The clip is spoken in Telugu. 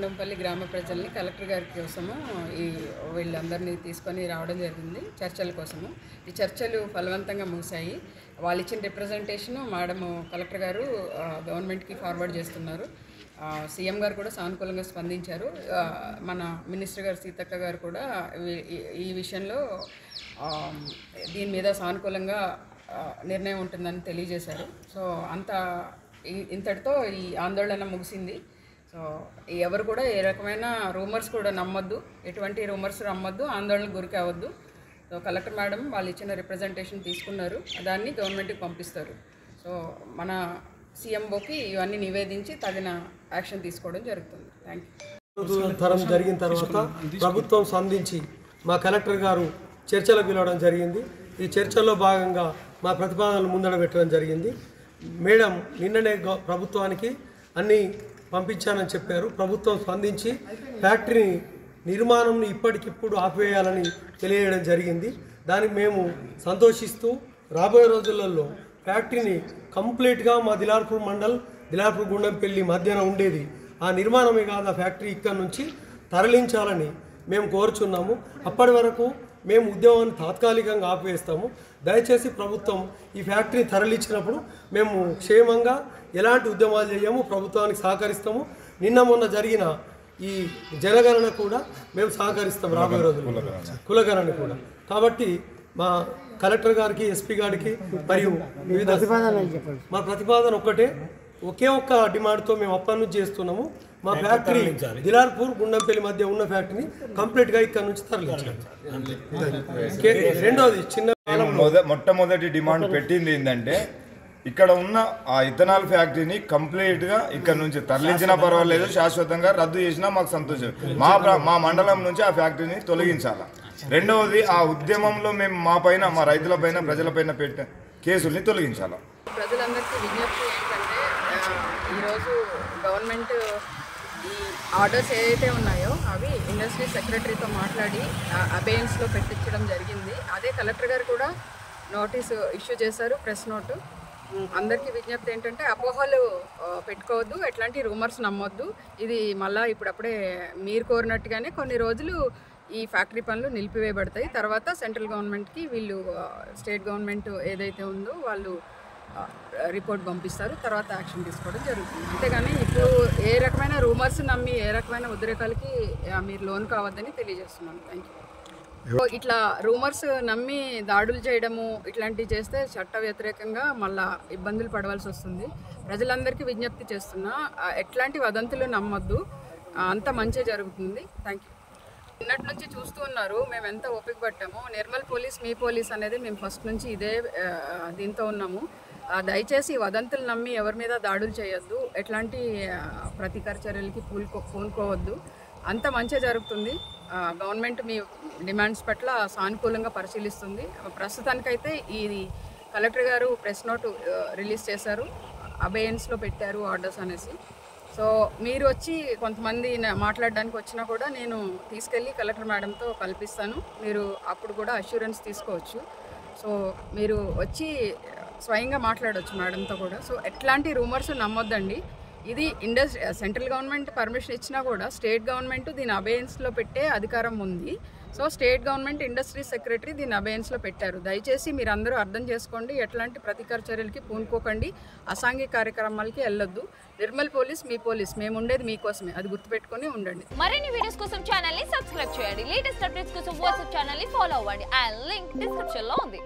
గుండంపల్లి గ్రామ ప్రజల్ని కలెక్టర్ గారి కోసము వీళ్ళందరినీ తీసుకొని రావడం జరిగింది చర్చల కోసము. ఈ చర్చలు ఫలవంతంగా ముగిశాయి. వాళ్ళు ఇచ్చిన రిప్రజెంటేషను మేడము కలెక్టర్ గారు గవర్నమెంట్కి ఫార్వర్డ్ చేస్తున్నారు. సీఎం గారు కూడా సానుకూలంగా స్పందించారు. మన మినిస్టర్ గారు సీతక్క గారు కూడా ఈ విషయంలో దీని మీద సానుకూలంగా నిర్ణయం ఉంటుందని తెలియజేశారు. సో ఇంతటితో ఈ ఆందోళన ముగిసింది. సో ఎవరు కూడా ఏ రకమైన రూమర్స్ కూడా నమ్మొద్దు, ఎటువంటి రూమర్స్ నమ్మొద్దు, ఆందోళనకు గురి కావద్దు. సో కలెక్టర్ మేడం వాళ్ళు ఇచ్చిన రిప్రజెంటేషన్ తీసుకున్నారు, దాన్ని గవర్నమెంట్కి పంపిస్తారు. సో మన సీఎంఓకి ఇవన్నీ నివేదించి తగిన యాక్షన్ తీసుకోవడం జరుగుతుంది. Thank you. తరం జరిగిన తర్వాత ప్రభుత్వం స్పందించి మా కలెక్టర్ గారు చర్చలకు పిలవడం జరిగింది. ఈ చర్చల్లో భాగంగా మా ప్రతిపాదనలు ముందర పెట్టడం జరిగింది. మేడం నిన్ననే ప్రభుత్వానికి అన్నీ పంపించానని చెప్పారు. ప్రభుత్వం స్పందించి ఫ్యాక్టరీ నిర్మాణంని ఇప్పటికిప్పుడు ఆపివేయాలని తెలియజేయడం జరిగింది. దానికి మేము సంతోషిస్తూ రాబోయే రోజులలో ఫ్యాక్టరీని కంప్లీట్గా మా దిలార్పూర్ మండల్ దిలార్పూర్ గుండంపల్లి మధ్యన ఉండేది ఆ నిర్మాణమే కాదు, ఆ ఫ్యాక్టరీ ఇక్కడ నుంచి తరలించాలని మేము కోరుచున్నాము. అప్పటి వరకు మేము ఉద్యమాన్ని తాత్కాలికంగా ఆపివేస్తాము. దయచేసి ప్రభుత్వం ఈ ఫ్యాక్టరీ తరలించినప్పుడు మేము క్షేమంగా ఎలాంటి ఉద్యమాలు చేయము, ప్రభుత్వానికి సహకరిస్తాము. నిన్న మొన్న జరిగిన ఈ జనగణన కూడా మేము సహకరిస్తాం, రాబోయే రోజుల్లో కులగణన కూడా. కాబట్టి మా కలెక్టర్ గారికి, ఎస్పీ గారికి మరియు వివిధ మా ప్రతిపాదన ఒకే ఒక్క డిమాండ్తో మేము అప్పటి నుంచి చేస్తున్నాము. మా ఫ్యాక్టరీ దిలార్పూర్ గుండంపల్లి మధ్య ఉన్న ఫ్యాక్టరీని కంప్లీట్గా ఇక్కడ నుంచి తరలించాలి. రెండోది మొట్టమొదటి డిమాండ్ పెట్టింది ఏంటంటే ఇక్కడ ఉన్న ఆ ఇథనాల్ ఫ్యాక్టరీని కంప్లీట్గా ఇక్కడ నుంచి తరలించినా పర్వాలేదు, శాశ్వతంగా రద్దు చేసినా మాకు సంతోషం. మా మండలం నుంచి ఆ ఫ్యాక్టరీని తొలగించాలి. రెండవది ఆ ఉద్యమంలో మేము మా రైతులపైన ప్రజలపైన పెట్టిన కేసుల్ని తొలగించాలి. ప్రజలందరికీ విజ్ఞప్తి ఏంటంటే ఈరోజు గవర్నమెంట్ ఈ ఆర్డర్స్ ఏవైతే ఉన్నాయో అవి ఇండస్ట్రీ సెక్రటరీతో మాట్లాడి అబేయన్స్లో పెట్టించడం జరిగింది. అదే కలెక్టర్ గారు కూడా నోటీసు ఇష్యూ చేశారు, ప్రెస్ నోటు. అందరికీ విజ్ఞప్తి ఏంటంటే అపోహలు పెట్టుకోవద్దు, ఎట్లాంటి రూమర్స్ నమ్మొద్దు. ఇది మళ్ళీ ఇప్పుడప్పుడే మీరు కోరినట్టుగానే కొన్ని రోజులు ఈ ఫ్యాక్టరీ పనులు నిలిపివేయబడతాయి. తర్వాత సెంట్రల్ గవర్నమెంట్కి వీళ్ళు స్టేట్ గవర్నమెంట్ ఏదైతే ఉందో వాళ్ళు రిపోర్ట్ పంపిస్తారు, తర్వాత యాక్షన్ తీసుకోవడం జరుగుతుంది. అంతేగాని ఇప్పుడు ఏ రకమైన రూమర్స్ నమ్మి ఏ రకమైన ఉద్రేకాలకి మీరు లోన్ కావద్దని తెలియజేస్తున్నాను. Thank you. ఇట్లా రూమర్స్ నమ్మి దాడులు చేయడము ఇట్లాంటివి చేస్తే చట్ట వ్యతిరేకంగా మళ్ళా ఇబ్బందులు పడవలసి వస్తుంది. ప్రజలందరికీ విజ్ఞప్తి చేస్తున్నా, ఎట్లాంటి వదంతులు నమ్మొద్దు, అంత మంచి జరుగుతుంది. Thank you. నిన్నటి నుంచి చూస్తూ ఉన్నారు మేము ఎంత ఓపిక పట్టాము. నిర్మల్ పోలీస్ మీ పోలీస్ అనేది మేము ఫస్ట్ నుంచి ఇదే దీంతో ఉన్నాము. దయచేసి వదంతులు నమ్మి ఎవరి మీద దాడులు చేయొద్దు, ఎట్లాంటి ప్రతీకార చర్యలకి పూనుకోవద్దు, అంత మంచి జరుగుతుంది. గవర్నమెంట్ మీ డిమాండ్స్ పట్ల సానుకూలంగా పరిశీలిస్తుంది. ప్రస్తుతానికైతే ఇది కలెక్టర్ గారు ప్రెస్ నోటు రిలీజ్ చేశారు, అబేయన్స్లో పెట్టారు ఆర్డర్స్ అనేసి. సో మీరు వచ్చి కొంతమంది మాట్లాడడానికి వచ్చినా కూడా నేను తీసుకెళ్ళి కలెక్టర్ మేడంతో కల్పిస్తాను, మీరు అప్పుడు కూడా అష్యూరెన్స్ తీసుకోవచ్చు. సో మీరు వచ్చి స్వయంగా మాట్లాడవచ్చు మేడంతో కూడా. సో ఎట్లాంటి రూమర్స్ నమ్మొద్దండి. ఇది సెంట్రల్ గవర్నమెంట్ పర్మిషన్ ఇచ్చినా కూడా స్టేట్ గవర్నమెంట్ దీని అబేయన్స్లో పెట్టే అధికారం ఉంది. So state government industry secretary దీన్ని అబేయన్స్లో పెట్టారు. దయచేసి మీరు అందరూ అర్థం చేసుకోండి, ఎట్లాంటి ప్రతీకార చర్యలకి పూనుకోకండి, అసాంఘిక కార్యక్రమాలకి వెళ్ళొద్దు. నిర్మల్ పోలీస్ మీ పోలీస్, మేము ఉండేది మీకోసమే, అది గుర్తుపెట్టుకొని ఉండండి. మరిన్ని వీడియోస్ కోసం ఛానల్ ని సబ్స్క్రైబ్ చేయండి. లేటెస్ట్ అప్డేట్స్ కోసం వాట్సాప్ ఛానల్ ని ఫాలో అవ్వండి. ఆ లింక్ డిస్క్రిప్షన్ లో ఉంది.